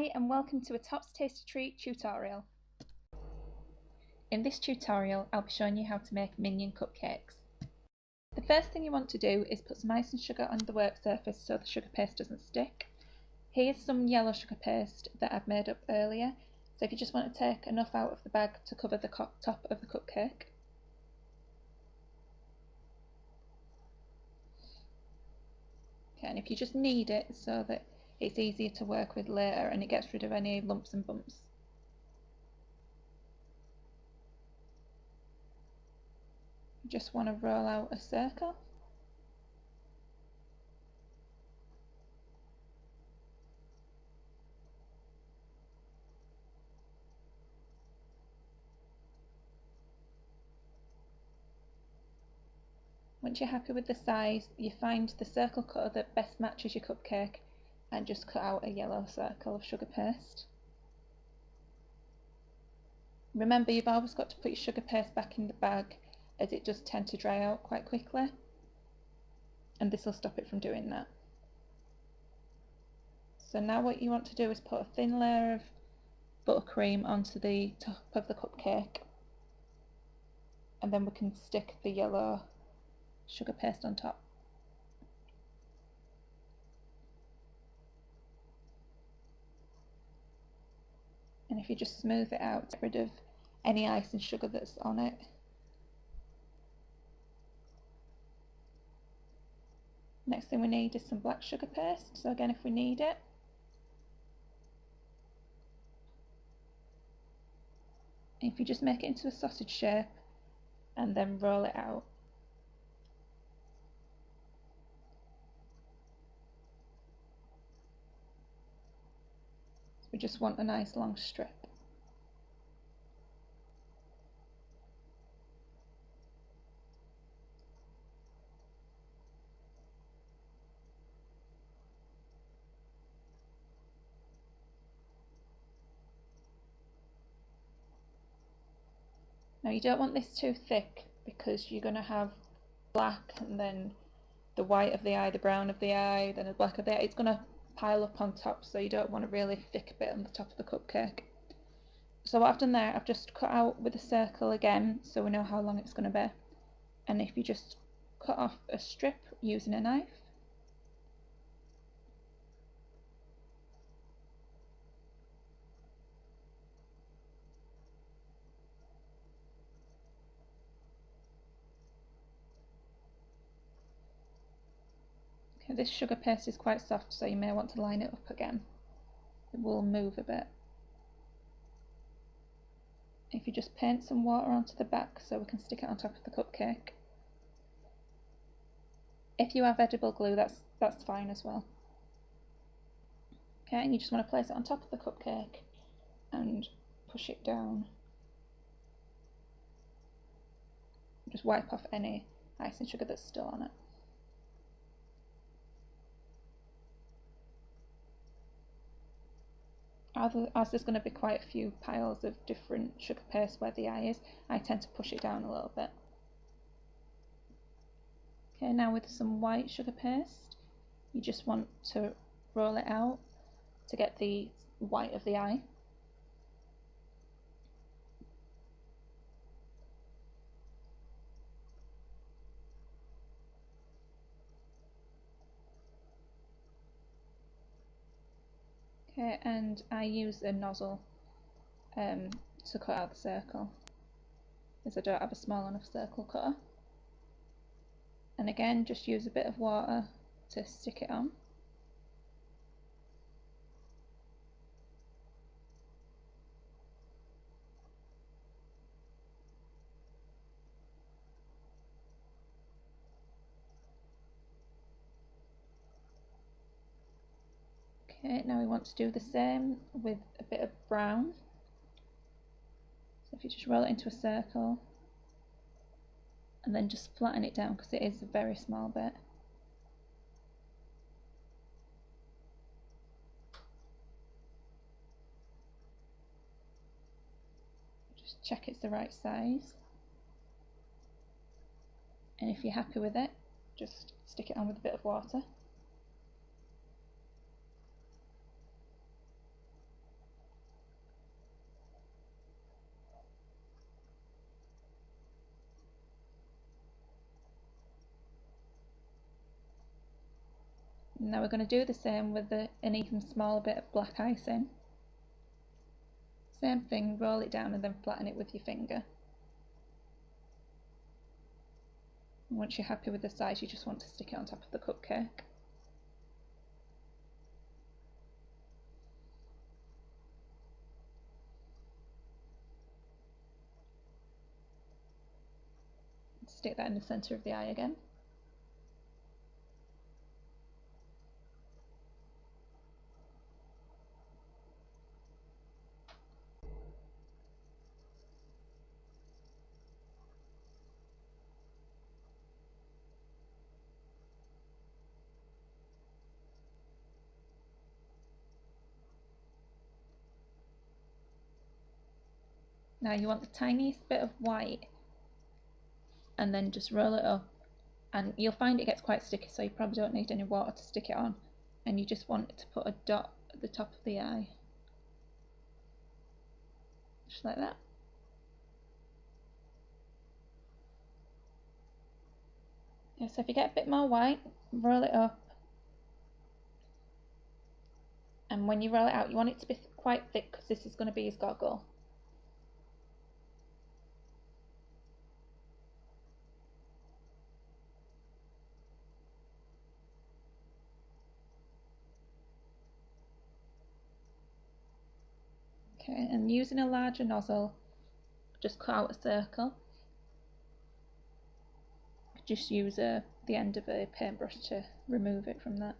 Hi and welcome to a Topp's Tasty Treat tutorial. In this tutorial I'll be showing you how to make Minion cupcakes. The first thing you want to do is put some ice and sugar on the work surface so the sugar paste doesn't stick. Here's some yellow sugar paste that I've made up earlier, so if you just want to take enough out of the bag to cover the top of the cupcake. Okay, and if you just knead it so that it's easier to work with later and it gets rid of any lumps and bumps. You just want to roll out a circle. Once you're happy with the size, you find the circle cutter that best matches your cupcake and just cut out a yellow circle of sugar paste. Remember, you've always got to put your sugar paste back in the bag as it does tend to dry out quite quickly, and this will stop it from doing that. So now what you want to do is put a thin layer of buttercream onto the top of the cupcake, and then we can stick the yellow sugar paste on top. And if you just smooth it out, get rid of any ice and sugar that's on it. Next thing we need is some black sugar paste, so again if we need it. And if you just make it into a sausage shape and then roll it out. So we just want a nice long strip. Now you don't want this too thick because you're going to have black and then the white of the eye, the brown of the eye, then the black of the eye. It's going to pile up on top, so you don't want a really thick bit on the top of the cupcake. So what I've done there, I've just cut out with a circle again so we know how long it's going to be. And if you just cut off a strip using a knife, okay, this sugar paste is quite soft, so you may want to line it up again. It will move a bit. If you just paint some water onto the back so we can stick it on top of the cupcake. If you have edible glue, that's fine as well. Okay, and you just want to place it on top of the cupcake and push it down. Just wipe off any ice and sugar that's still on it. As there's going to be quite a few piles of different sugar paste where the eye is, I tend to push it down a little bit. Okay, now with some white sugar paste, you just want to roll it out to get the white of the eye. Okay, and I use a nozzle to cut out the circle, as I don't have a small enough circle cutter. And again, just use a bit of water to stick it on. Okay, now we want to do the same with a bit of brown. So if you just roll it into a circle and then just flatten it down because it is a very small bit. Just check it's the right size. And if you're happy with it, just stick it on with a bit of water. Now we're going to do the same with an even smaller bit of black icing. Same thing, roll it down and then flatten it with your finger. And once you're happy with the size, you just want to stick it on top of the cupcake. Stick that in the centre of the eye again. Now you want the tiniest bit of white and then just roll it up, and you'll find it gets quite sticky, so you probably don't need any water to stick it on, and you just want to put a dot at the top of the eye, just like that. Yeah, so if you get a bit more white, roll it up, and when you roll it out you want it to be quite thick because this is going to be his goggle. Okay, and using a larger nozzle, just cut out a circle. Just use the end of a paintbrush to remove it from that.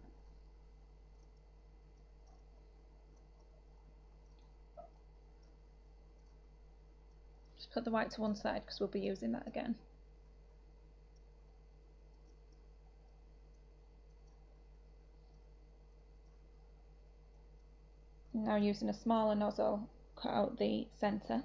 Just put the white to one side because we'll be using that again. Now using a smaller nozzle, cut out the centre.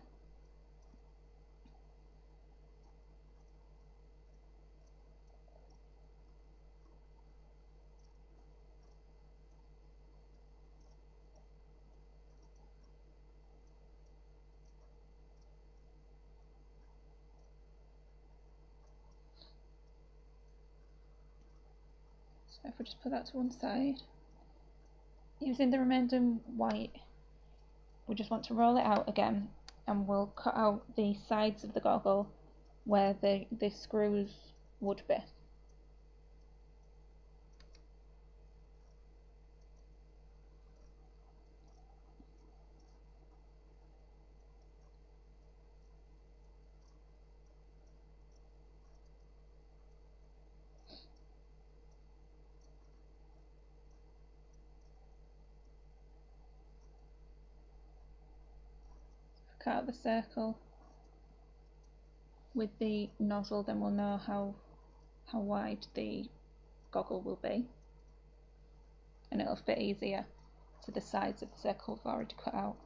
So if we just put that to one side, using the remaining white, we just want to roll it out again, and we'll cut out the sides of the goggle where the screws would be. Cut out the circle with the nozzle, then we'll know how wide the goggle will be, and it'll fit easier to the sides of the circle we've already cut out.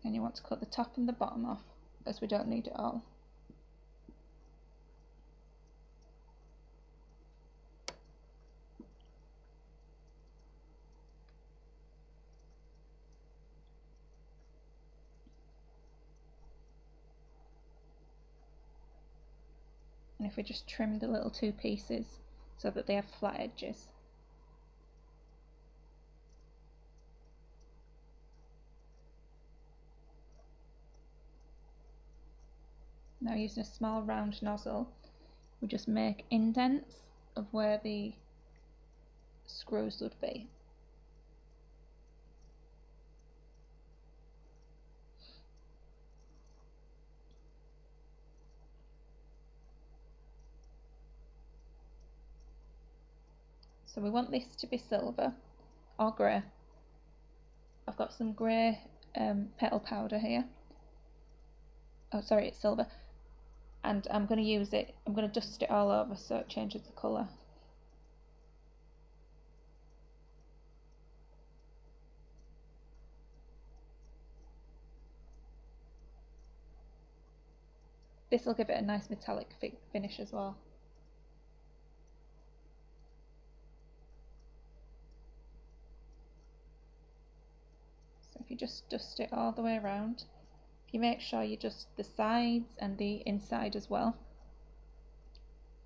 And you want to cut the top and the bottom off, as we don't need it all. And if we just trim the little two pieces so that they have flat edges. Now using a small round nozzle, we just make indents of where the screws would be. So we want this to be silver or grey. I've got some grey petal powder here. Oh sorry, it's silver. And I'm going to use it, I'm going to dust it all over so it changes the colour. This will give it a nice metallic finish as well. So if you just dust it all the way around. If you make sure you dust the sides and the inside as well.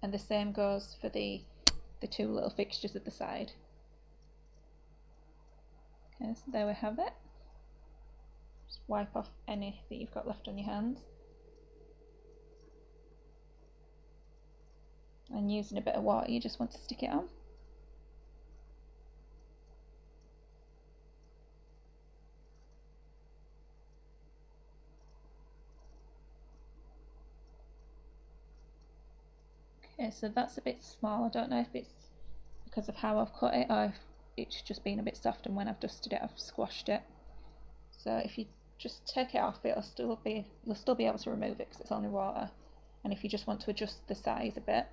And the same goes for the two little fixtures at the side. Okay, so there we have it. Just wipe off any that you've got left on your hands. And using a bit of water, you just want to stick it on. Okay, so that's a bit small. I don't know if it's because of how I've cut it or if it's just been a bit soft, and when I've dusted it I've squashed it. So if you just take it off, you'll still be able to remove it because it's only water. And if you just want to adjust the size a bit,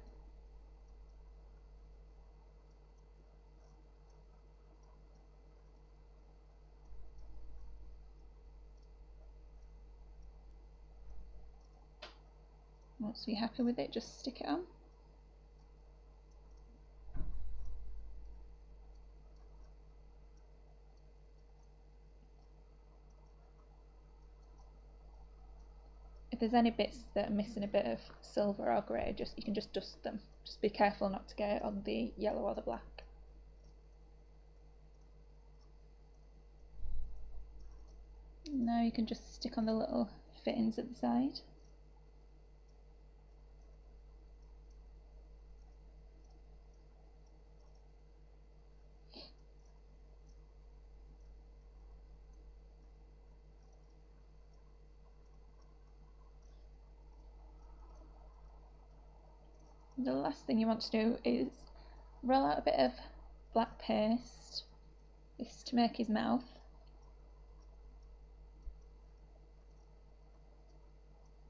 once you're happy with it, just stick it on. If there's any bits that are missing a bit of silver or grey, you can just dust them. Just be careful not to get it on the yellow or the black. Now you can just stick on the little fittings at the side. The last thing you want to do is roll out a bit of black paste. This is to make his mouth.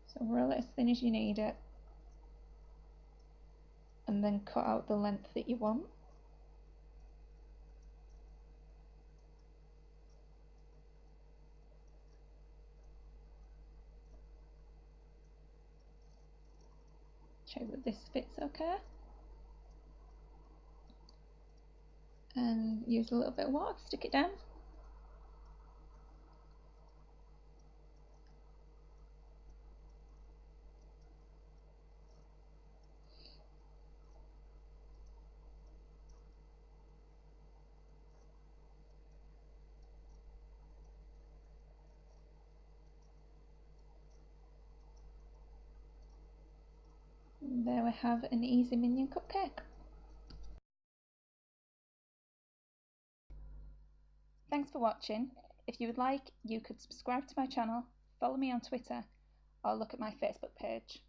So roll it as thin as you need it, and then cut out the length that you want. Check that this fits okay. And use a little bit of water to stick it down. And there we have an easy Minion cupcake. Thanks for watching. If you would like, you could subscribe to my channel, follow me on Twitter, or look at my Facebook page.